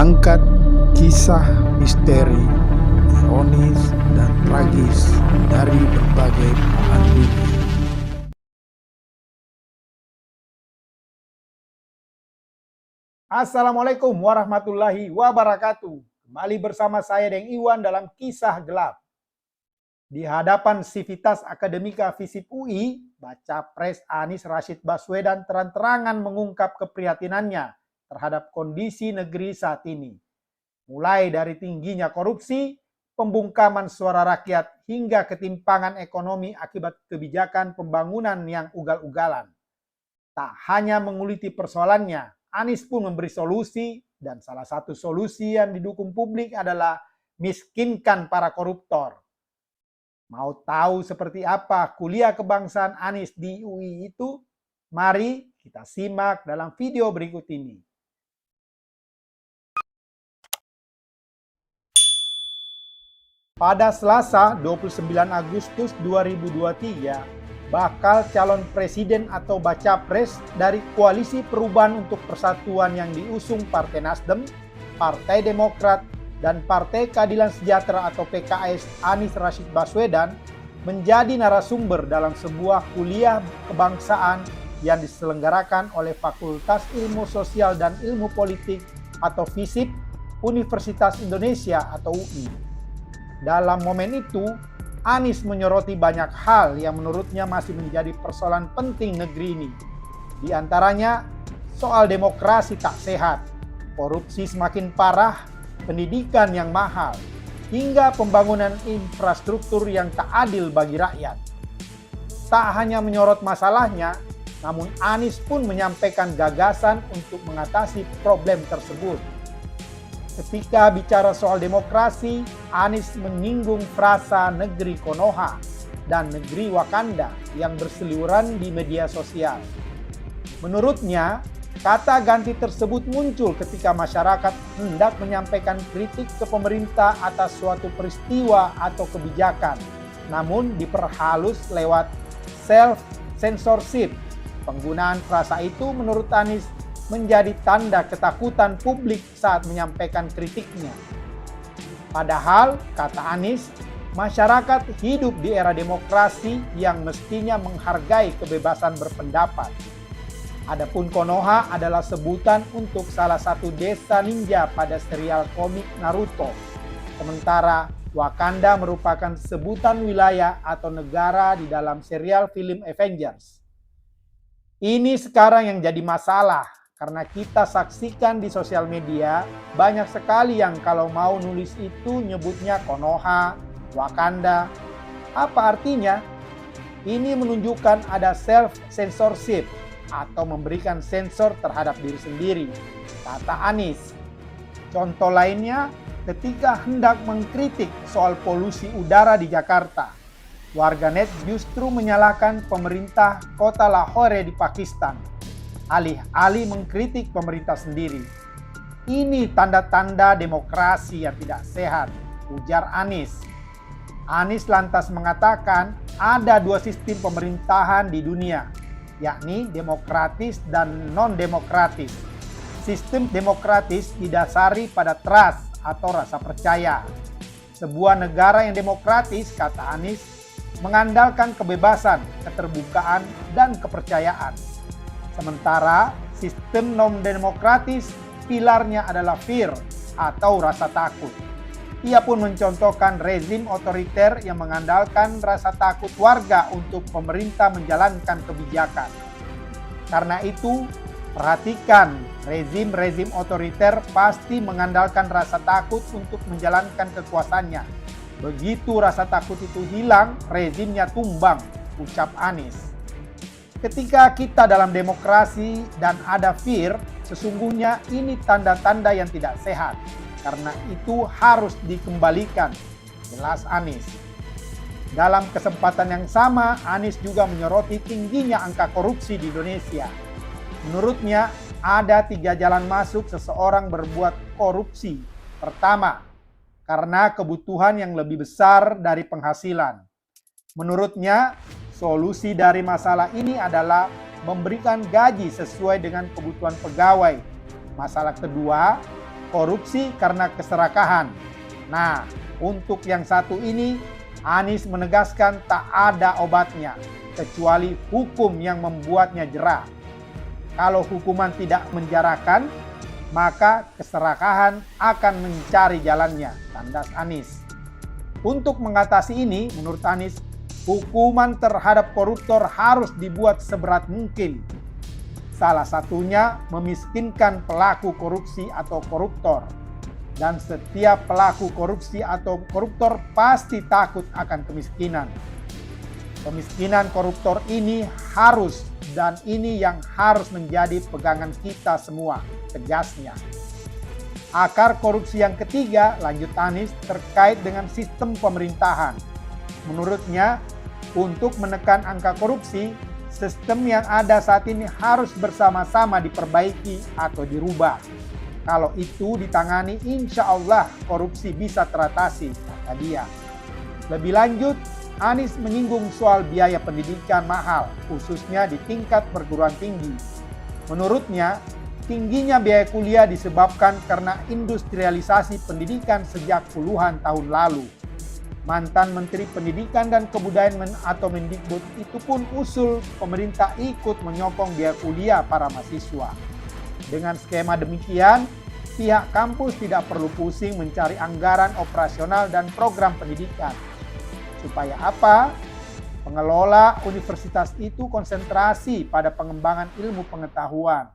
mengangkat kisah misteri, ironis, dan tragis dari berbagai belahan bumi. Assalamualaikum warahmatullahi wabarakatuh. Kembali bersama saya Deng Iwan dalam Kisah Gelap. Di hadapan Sivitas Akademika FISIP UI, Baca Pres Anies Rashid Baswedan terang-terangan mengungkap keprihatinannya terhadap kondisi negeri saat ini. Mulai dari tingginya korupsi, pembungkaman suara rakyat, hingga ketimpangan ekonomi akibat kebijakan pembangunan yang ugal-ugalan. Tak hanya menguliti persoalannya, Anies pun memberi solusi, dan salah satu solusi yang didukung publik adalah miskinkan para koruptor. Mau tahu seperti apa kuliah kebangsaan Anies di UI itu? Mari kita simak dalam video berikut ini. Pada Selasa 29 Agustus 2023, bakal calon presiden atau baca pres dari Koalisi Perubahan untuk Persatuan yang diusung Partai Nasdem, Partai Demokrat, dan Partai Keadilan Sejahtera atau PKS Anies Rashid Baswedan menjadi narasumber dalam sebuah kuliah kebangsaan yang diselenggarakan oleh Fakultas Ilmu Sosial dan Ilmu Politik atau FISIP Universitas Indonesia atau UI. Dalam momen itu, Anies menyoroti banyak hal yang menurutnya masih menjadi persoalan penting negeri ini. Di antaranya, soal demokrasi tak sehat, korupsi semakin parah, pendidikan yang mahal, hingga pembangunan infrastruktur yang tak adil bagi rakyat. Tak hanya menyorot masalahnya, namun Anies pun menyampaikan gagasan untuk mengatasi problem tersebut. Ketika bicara soal demokrasi, Anies menyinggung frasa negeri Konoha dan negeri Wakanda yang berseliweran di media sosial. Menurutnya, kata ganti tersebut muncul ketika masyarakat hendak menyampaikan kritik ke pemerintah atas suatu peristiwa atau kebijakan, namun diperhalus lewat self-censorship. Penggunaan frasa itu menurut Anies menjadi tanda ketakutan publik saat menyampaikan kritiknya. Padahal, kata Anies, masyarakat hidup di era demokrasi yang mestinya menghargai kebebasan berpendapat. Adapun Konoha adalah sebutan untuk salah satu desa ninja pada serial komik Naruto. Sementara Wakanda merupakan sebutan wilayah atau negara di dalam serial film Avengers. Ini sekarang yang jadi masalah. Karena kita saksikan di sosial media, banyak sekali yang kalau mau nulis itu nyebutnya Konoha, Wakanda. Apa artinya? Ini menunjukkan ada self-censorship atau memberikan sensor terhadap diri sendiri, kata Anies. Contoh lainnya, ketika hendak mengkritik soal polusi udara di Jakarta, warganet justru menyalahkan pemerintah kota Lahore di Pakistan. Alih-alih mengkritik pemerintah sendiri. Ini tanda-tanda demokrasi yang tidak sehat, ujar Anies. Anies lantas mengatakan ada dua sistem pemerintahan di dunia, yakni demokratis dan non-demokratis. Sistem demokratis didasari pada trust atau rasa percaya. Sebuah negara yang demokratis, kata Anies, mengandalkan kebebasan, keterbukaan, dan kepercayaan. Sementara sistem non-demokratis pilarnya adalah fear atau rasa takut. Ia pun mencontohkan rezim otoriter yang mengandalkan rasa takut warga untuk pemerintah menjalankan kebijakan. Karena itu, perhatikan, rezim-rezim otoriter pasti mengandalkan rasa takut untuk menjalankan kekuasaannya. Begitu rasa takut itu hilang, rezimnya tumbang, ucap Anies. Ketika kita dalam demokrasi dan ada fear, sesungguhnya ini tanda-tanda yang tidak sehat. Karena itu harus dikembalikan, jelas Anies. Dalam kesempatan yang sama, Anies juga menyoroti tingginya angka korupsi di Indonesia. Menurutnya, ada 3 jalan masuk seseorang berbuat korupsi. Pertama, karena kebutuhan yang lebih besar dari penghasilan. Menurutnya, solusi dari masalah ini adalah memberikan gaji sesuai dengan kebutuhan pegawai. Masalah kedua, korupsi karena keserakahan. Nah, untuk yang satu ini, Anies menegaskan tak ada obatnya, kecuali hukum yang membuatnya jera. Kalau hukuman tidak menjarakan, maka keserakahan akan mencari jalannya, tandas Anies. Untuk mengatasi ini, menurut Anies, hukuman terhadap koruptor harus dibuat seberat mungkin. Salah satunya memiskinkan pelaku korupsi atau koruptor. Dan setiap pelaku korupsi atau koruptor pasti takut akan kemiskinan. Kemiskinan koruptor ini harus, dan ini yang harus menjadi pegangan kita semua, tegasnya. Akar korupsi yang ketiga, lanjut Anies, terkait dengan sistem pemerintahan. Menurutnya, untuk menekan angka korupsi, sistem yang ada saat ini harus bersama-sama diperbaiki atau dirubah. Kalau itu ditangani, insya Allah korupsi bisa teratasi, kata dia. Lebih lanjut, Anies menyinggung soal biaya pendidikan mahal, khususnya di tingkat perguruan tinggi. Menurutnya, tingginya biaya kuliah disebabkan karena industrialisasi pendidikan sejak puluhan tahun lalu. Mantan Menteri Pendidikan dan Kebudayaan atau Mendikbud itu pun usul pemerintah ikut menyokong biaya kuliah para mahasiswa. Dengan skema demikian, pihak kampus tidak perlu pusing mencari anggaran operasional dan program pendidikan. Supaya apa? Pengelola universitas itu konsentrasi pada pengembangan ilmu pengetahuan,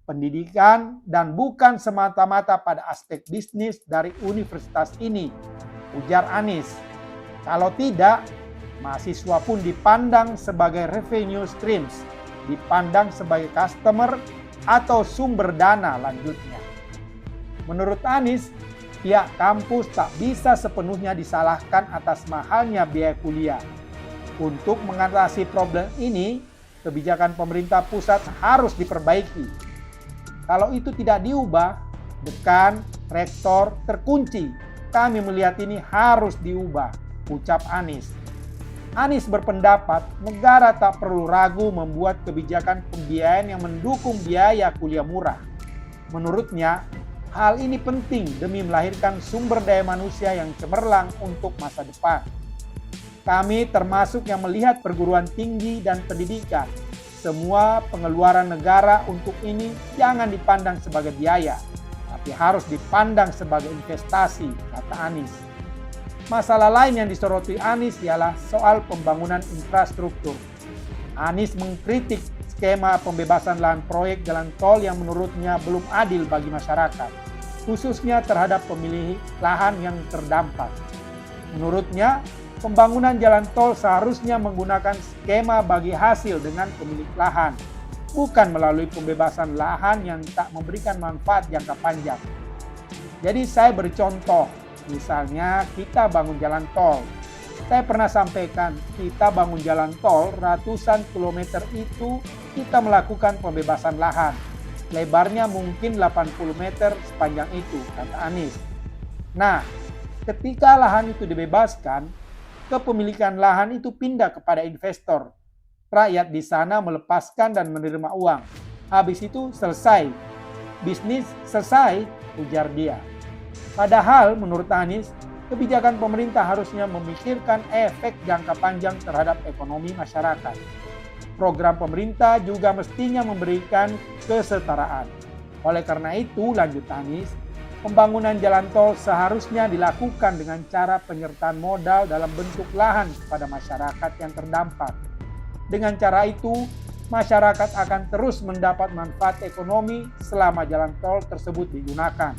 pendidikan, dan bukan semata-mata pada aspek bisnis dari universitas ini, ujar Anies. Kalau tidak, mahasiswa pun dipandang sebagai revenue streams, dipandang sebagai customer atau sumber dana, lanjutnya. Menurut Anies, pihak kampus tak bisa sepenuhnya disalahkan atas mahalnya biaya kuliah. Untuk mengatasi problem ini, kebijakan pemerintah pusat harus diperbaiki. Kalau itu tidak diubah, dekan, rektor terkunci. Kami melihat ini harus diubah, ucap Anies. Anies berpendapat negara tak perlu ragu membuat kebijakan pembiayaan yang mendukung biaya kuliah murah. Menurutnya, hal ini penting demi melahirkan sumber daya manusia yang cemerlang untuk masa depan. Kami termasuk yang melihat perguruan tinggi dan pendidikan. Semua pengeluaran negara untuk ini jangan dipandang sebagai biaya, tapi harus dipandang sebagai investasi, kata Anies. Masalah lain yang disoroti Anies ialah soal pembangunan infrastruktur. Anies mengkritik skema pembebasan lahan proyek jalan tol yang menurutnya belum adil bagi masyarakat, khususnya terhadap pemilih lahan yang terdampak. Menurutnya, pembangunan jalan tol seharusnya menggunakan skema bagi hasil dengan pemilik lahan, bukan melalui pembebasan lahan yang tak memberikan manfaat jangka panjang. Jadi saya beri contoh. Misalnya kita bangun jalan tol. Saya pernah sampaikan, kita bangun jalan tol ratusan kilometer itu kita melakukan pembebasan lahan. Lebarnya mungkin 80 meter sepanjang itu, kata Anies. Nah, ketika lahan itu dibebaskan, kepemilikan lahan itu pindah kepada investor. Rakyat di sana melepaskan dan menerima uang. Habis itu selesai. Bisnis selesai, ujar dia. Padahal menurut Anies, kebijakan pemerintah harusnya memikirkan efek jangka panjang terhadap ekonomi masyarakat. Program pemerintah juga mestinya memberikan kesetaraan. Oleh karena itu, lanjut Anies, pembangunan jalan tol seharusnya dilakukan dengan cara penyertaan modal dalam bentuk lahan kepada masyarakat yang terdampak. Dengan cara itu, masyarakat akan terus mendapat manfaat ekonomi selama jalan tol tersebut digunakan.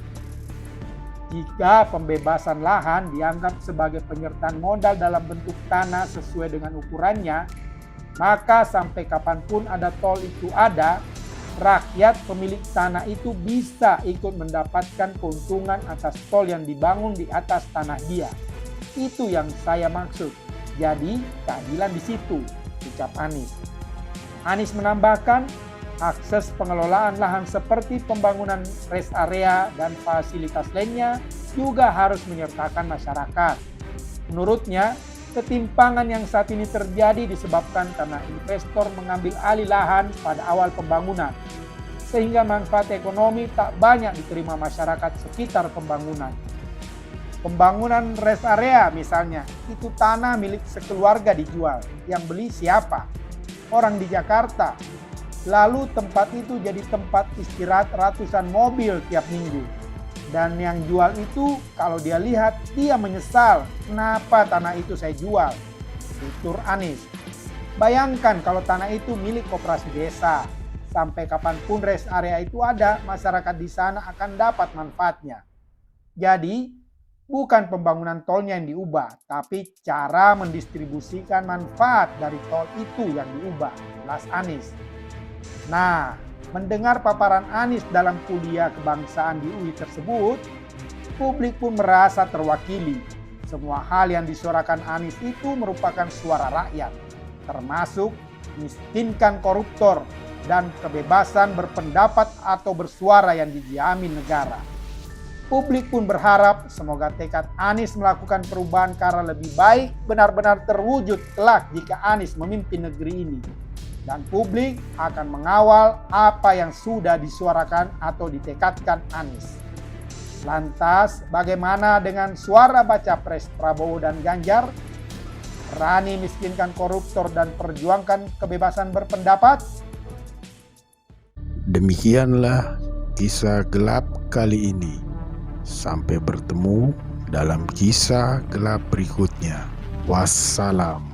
Jika pembebasan lahan dianggap sebagai penyertaan modal dalam bentuk tanah sesuai dengan ukurannya, maka sampai kapanpun ada tol itu ada, rakyat pemilik tanah itu bisa ikut mendapatkan keuntungan atas tol yang dibangun di atas tanah dia. Itu yang saya maksud. Jadi keadilan di situ, ucap Anies. Anies menambahkan, akses pengelolaan lahan seperti pembangunan rest area dan fasilitas lainnya juga harus menyertakan masyarakat. Menurutnya, ketimpangan yang saat ini terjadi disebabkan karena investor mengambil alih lahan pada awal pembangunan. sehingga manfaat ekonomi tak banyak diterima masyarakat sekitar pembangunan. Pembangunan rest area misalnya, itu tanah milik sekeluarga dijual. Yang beli siapa? Orang di Jakarta. Lalu tempat itu jadi tempat istirahat ratusan mobil tiap minggu. Dan yang jual itu kalau dia lihat, dia menyesal. Kenapa tanah itu saya jual? Tutur Anies. Bayangkan kalau tanah itu milik koperasi desa. Sampai kapanpun rest area itu ada, masyarakat di sana akan dapat manfaatnya. Jadi, bukan pembangunan tolnya yang diubah, tapi cara mendistribusikan manfaat dari tol itu yang diubah, jelas Anies. Nah, mendengar paparan Anies dalam kuliah kebangsaan di UI tersebut, publik pun merasa terwakili. Semua hal yang disuarakan Anies itu merupakan suara rakyat, termasuk miskinkan koruptor dan kebebasan berpendapat atau bersuara yang dijamin negara. Publik pun berharap semoga tekad Anies melakukan perubahan ke arah lebih baik benar-benar terwujud kelak jika Anies memimpin negeri ini. Dan publik akan mengawal apa yang sudah disuarakan atau ditekadkan Anies. Lantas, bagaimana dengan suara baca pres Prabowo dan Ganjar? Berani miskinkan koruptor dan perjuangkan kebebasan berpendapat? Demikianlah kisah gelap kali ini. Sampai bertemu dalam kisah gelap berikutnya. Wassalam.